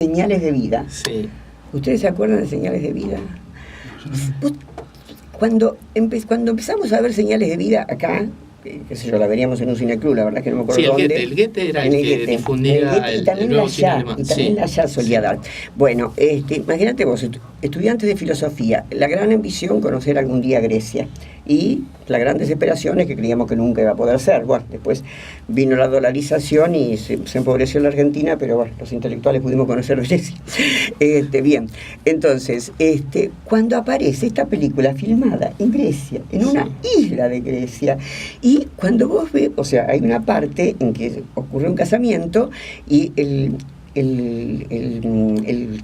Señales de vida. Sí. ¿Ustedes se acuerdan de Señales de vida? Vos, cuando empezamos a ver Señales de vida acá, qué sé yo, la veríamos en un cineclub, la verdad que no me acuerdo Sí, dónde. El Goethe era el que Goethe, difundía y también nuevo la cine Ya, alemán. y también la Ya solía dar. Bueno, imagínate vos, estudiantes de filosofía, la gran ambición conocer algún día Grecia, y la gran desesperación es que creíamos que nunca iba a poder ser. Bueno, después vino la dolarización y se empobreció la Argentina, pero bueno, los intelectuales pudimos conocer Grecia. Bien, entonces, cuando aparece esta película filmada en Grecia, en una isla de Grecia, y cuando vos ves, o sea, hay una parte en que ocurre un casamiento y el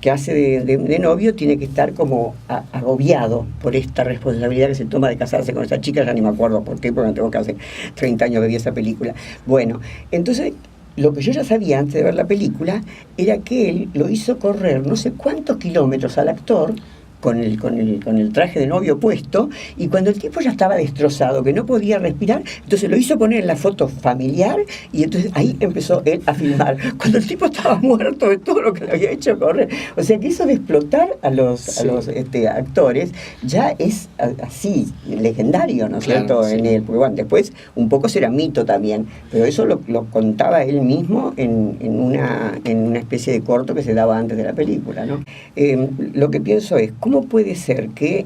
que hace de novio tiene que estar como agobiado por esta responsabilidad que se toma de casarse con esa chica. Ya ni me acuerdo por qué, porque no tengo que hace 30 años que vi esa película. Bueno, entonces lo que yo ya sabía antes de ver la película era que él lo hizo correr no sé cuántos kilómetros al actor con el traje de novio puesto, y cuando el tipo ya estaba destrozado, que no podía respirar, entonces lo hizo poner en la foto familiar, y entonces ahí empezó él a filmar, cuando el tipo estaba muerto de todo lo que le había hecho correr. O sea que eso de explotar a los actores ya es así, legendario, ¿no es cierto? En él, porque bueno, después un poco será mito también, pero eso lo contaba él mismo en una especie de corto que se daba antes de la película, ¿no? Lo que pienso es, ¿cómo puede ser que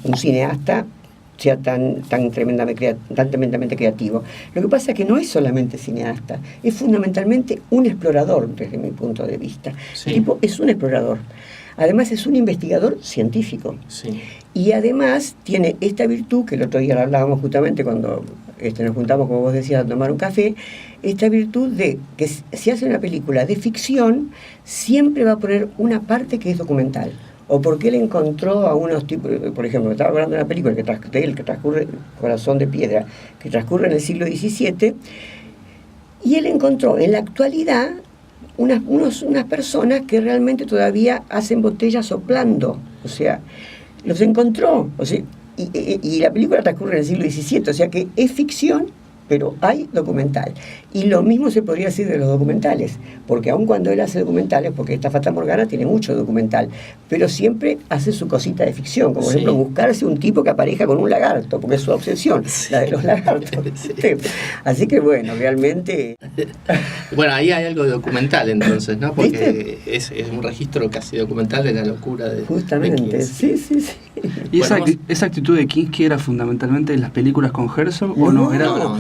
un cineasta sea tan tremendamente creativo? Lo que pasa es que no es solamente cineasta, es fundamentalmente un explorador desde mi punto de vista. El tipo es un explorador. Además es un investigador científico. Sí. Y además tiene esta virtud, que el otro día la hablábamos justamente cuando nos juntamos, como vos decías, a tomar un café, esta virtud de que si hace una película de ficción, siempre va a poner una parte que es documental. O porque él encontró a unos tipos, por ejemplo, estaba hablando de una película que transcurre, Corazón de Piedra, que transcurre en el siglo XVII, y él encontró en la actualidad unas personas que realmente todavía hacen botellas soplando, o sea, los encontró, o sea, y la película transcurre en el siglo XVII, o sea que es ficción, pero hay documental. Y lo mismo se podría decir de los documentales, porque aun cuando él hace documentales, porque esta Fata Morgana tiene mucho documental, pero siempre hace su cosita de ficción, como por ejemplo buscarse un tipo que aparezca con un lagarto, porque es su obsesión, la de los lagartos. Así que bueno, realmente... Bueno, ahí hay algo de documental entonces, ¿no? Porque es un registro casi documental de la locura de... Justamente, sí. ¿Y esa actitud de Kinski era fundamentalmente en las películas con Herzog o no? No.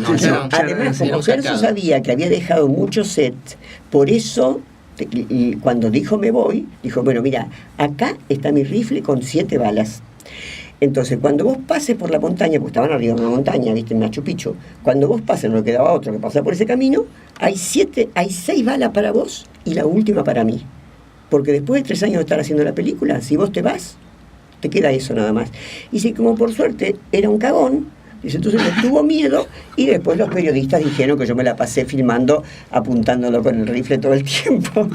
Además, como Herzog sabía que había dejado muchos sets, por eso, y cuando dijo me voy, dijo, bueno, mira, acá está mi rifle con 7 balas. Entonces, cuando vos pases por la montaña, porque estaban arriba de una montaña, viste, en Machu Picchu, cuando vos pases, no quedaba otro que pasar por ese camino, hay 6 balas para vos y la última para mí. Porque después de 3 años de estar haciendo la película, si vos te vas, te queda eso nada más. Y si como por suerte era un cagón, dice, entonces le tuvo miedo, y después los periodistas dijeron que yo me la pasé filmando, apuntándolo con el rifle todo el tiempo.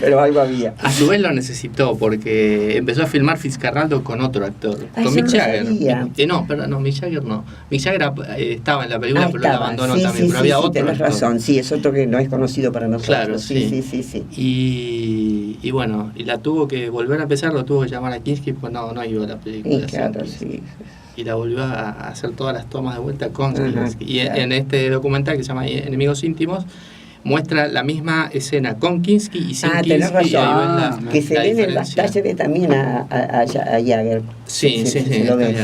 Pero algo había. A su vez lo necesitó, porque empezó a filmar Fitzcarraldo con otro actor, con Mick Jagger. Mick Jagger no. Mick Jagger estaba en la película, pero lo abandonó también. Pero había otro tenés actor. razón, es otro que no es conocido para nosotros. Claro, sí. Y bueno, y la tuvo que volver a empezar, lo tuvo que llamar a Kinski, pues no iba a la película. Claro, sí. Y la volvió a hacer todas las tomas de vuelta con Kinski. Y en este documental que se llama Enemigos Íntimos, muestra la misma escena con Kinski y sin Kinski. Tenés razón. Y ahí ves que se ve en el Bastard, se ve también a Jagger. Sí, lo ve.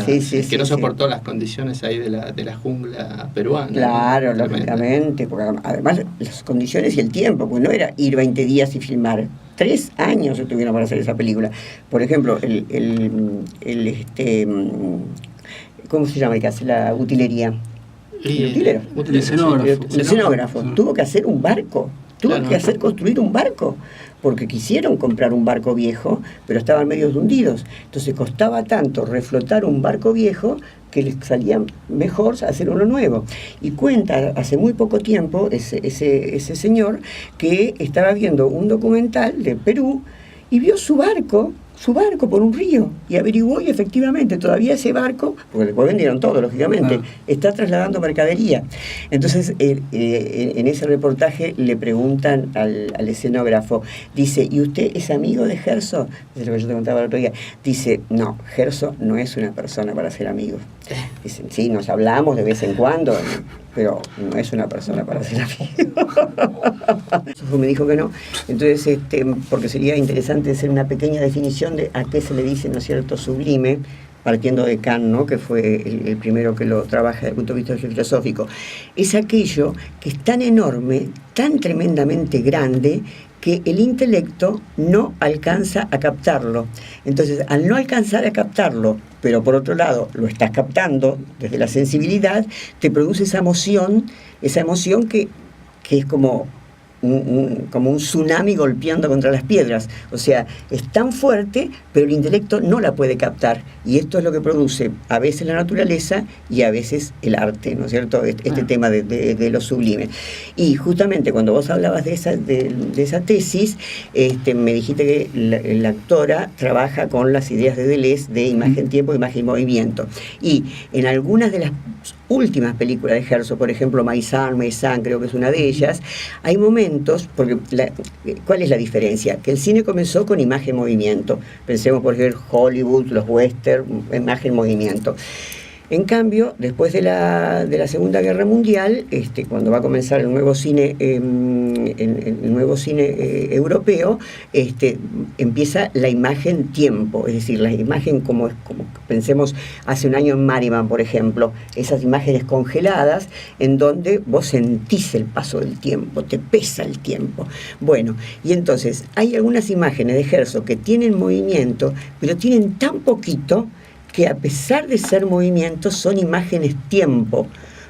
Que no soportó las condiciones ahí de la jungla peruana. Claro, lógicamente, porque además las condiciones y el tiempo, pues no era ir 20 días y filmar. 3 años se tuvieron para hacer esa película. Por ejemplo, ¿cómo se llama el que hace la utilería? El escenógrafo. Tuvo que hacer un barco. Tuvo que hacer construir un barco, porque quisieron comprar un barco viejo, pero estaban medio hundidos. Entonces costaba tanto reflotar un barco viejo que les salía mejor hacer uno nuevo. Y cuenta hace muy poco tiempo ese señor que estaba viendo un documental de Perú y vio su barco su barco por un río y averiguó y efectivamente todavía ese barco, porque después vendieron todo, lógicamente, está trasladando mercadería. Entonces, en ese reportaje le preguntan al escenógrafo, dice, ¿y usted es amigo de Gerso? Es lo que yo te contaba el otro día. Dice, no, Gerso no es una persona para ser amigo. Dicen, sí, nos hablamos de vez en cuando, pero no es una persona para ser amigo. Me dijo que no. Entonces, porque sería interesante hacer una pequeña definición de a qué se le dice, ¿no es cierto?, sublime, partiendo de Kant, ¿no?, que fue el primero que lo trabaja desde el punto de vista filosófico. Es aquello que es tan enorme, tan tremendamente grande, que el intelecto no alcanza a captarlo. Entonces, al no alcanzar a captarlo, pero por otro lado lo estás captando desde la sensibilidad, te produce esa emoción que es como un tsunami golpeando contra las piedras. O sea, es tan fuerte, pero el intelecto no la puede captar. Y esto es lo que produce a veces la naturaleza y a veces el arte, ¿no es cierto? Este tema de lo sublime. Y justamente cuando vos hablabas de esa tesis, me dijiste que la autora trabaja con las ideas de Deleuze de imagen-tiempo, imagen-movimiento. Y en algunas de las últimas películas de Herzog, por ejemplo, Maizan, creo que es una de ellas, hay momentos, porque ¿cuál es la diferencia? Que el cine comenzó con imagen-movimiento. Pensemos, por ejemplo, Hollywood, los western, imagen-movimiento. En cambio, después de la Segunda Guerra Mundial, cuando va a comenzar el nuevo cine, europeo, empieza la imagen-tiempo, es decir, la imagen como pensemos hace un año en Mariman, por ejemplo, esas imágenes congeladas en donde vos sentís el paso del tiempo, te pesa el tiempo. Bueno, y entonces hay algunas imágenes de Herzog que tienen movimiento, pero tienen tan poquito que a pesar de ser movimientos son imágenes tiempo.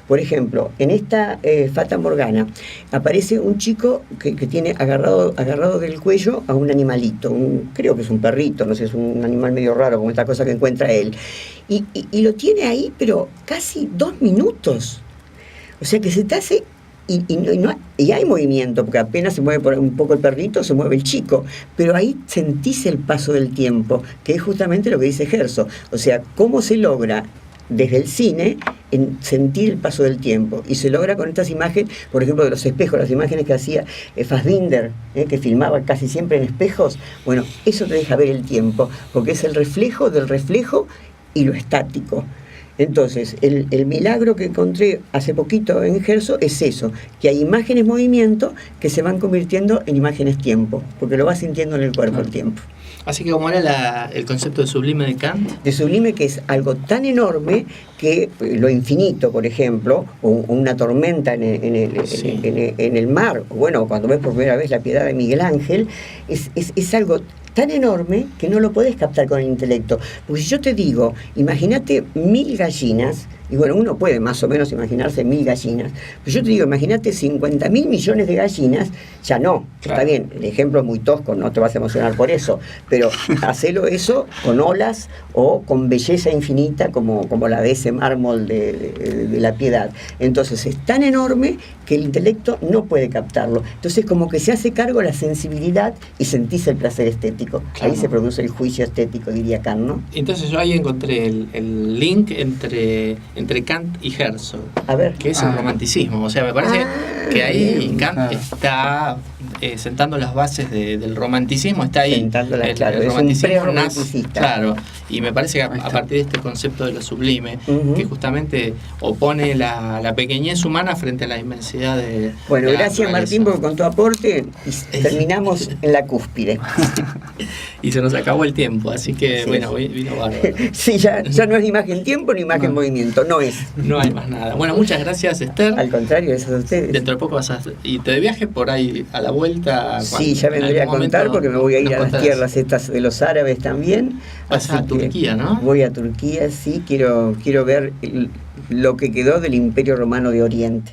Por ejemplo, en esta Fata Morgana aparece un chico que tiene agarrado del cuello a un animalito, creo que es un perrito, no sé, es un animal medio raro como esta cosa que encuentra él, y lo tiene ahí pero casi 2 minutos. O sea que se te hace... Y hay movimiento, porque apenas se mueve por un poco el perrito, se mueve el chico, pero ahí sentís el paso del tiempo, que es justamente lo que dice Herzog. O sea, cómo se logra desde el cine en sentir el paso del tiempo, y se logra con estas imágenes, por ejemplo, de los espejos, las imágenes que hacía Fassbinder, que filmaba casi siempre en espejos. Bueno, eso te deja ver el tiempo, porque es el reflejo del reflejo y lo estático. Entonces, el milagro que encontré hace poquito en Herzog es eso, que hay imágenes movimiento que se van convirtiendo en imágenes tiempo, porque lo vas sintiendo en el cuerpo el tiempo. Así que, ¿cómo era el concepto de sublime de Kant? De sublime, que es algo tan enorme que lo infinito, por ejemplo, o una tormenta en el mar, o bueno, cuando ves por primera vez La Piedad de Miguel Ángel, es algo tan enorme que no lo podés captar con el intelecto. Porque si yo te digo, imagínate 1000 gallinas, y bueno, uno puede más o menos imaginarse 1000 gallinas, pero yo te digo, imagínate 50.000 millones de gallinas, ya no, claro. Está bien, el ejemplo es muy tosco, no te vas a emocionar por eso, pero hacelo eso con olas o con belleza infinita como la de ese mármol de La Piedad. Entonces es tan enorme que el intelecto no puede captarlo. Entonces como que se hace cargo la sensibilidad y sentís el placer estético. Claro. Ahí se produce el juicio estético, diría Kant, ¿no? Entonces yo ahí encontré el link entre Kant y Herzog, a ver, que es el romanticismo. O sea, me parece que ahí Kant está sentando las bases del romanticismo, está ahí. Claro, el romanticismo nace, claro, y me parece que a partir de este concepto de lo sublime, que justamente opone la pequeñez humana frente a la inmensidad de... Bueno, gracias Martín con tu aporte, y terminamos en la cúspide. Y se nos acabó el tiempo, así que sí, bueno, vino bárbaro. Sí, ya no es imagen-tiempo ni imagen-movimiento, no es. No hay más nada. Bueno, muchas gracias, Esther. Al contrario, eso es a ustedes. Dentro de poco vas a irte de viaje por ahí a la vuelta. Sí, ya vendré a contar porque me voy a ir a las tierras estas de los árabes también. Vas a Turquía, ¿no? Voy a Turquía, sí, quiero ver lo que quedó del Imperio Romano de Oriente.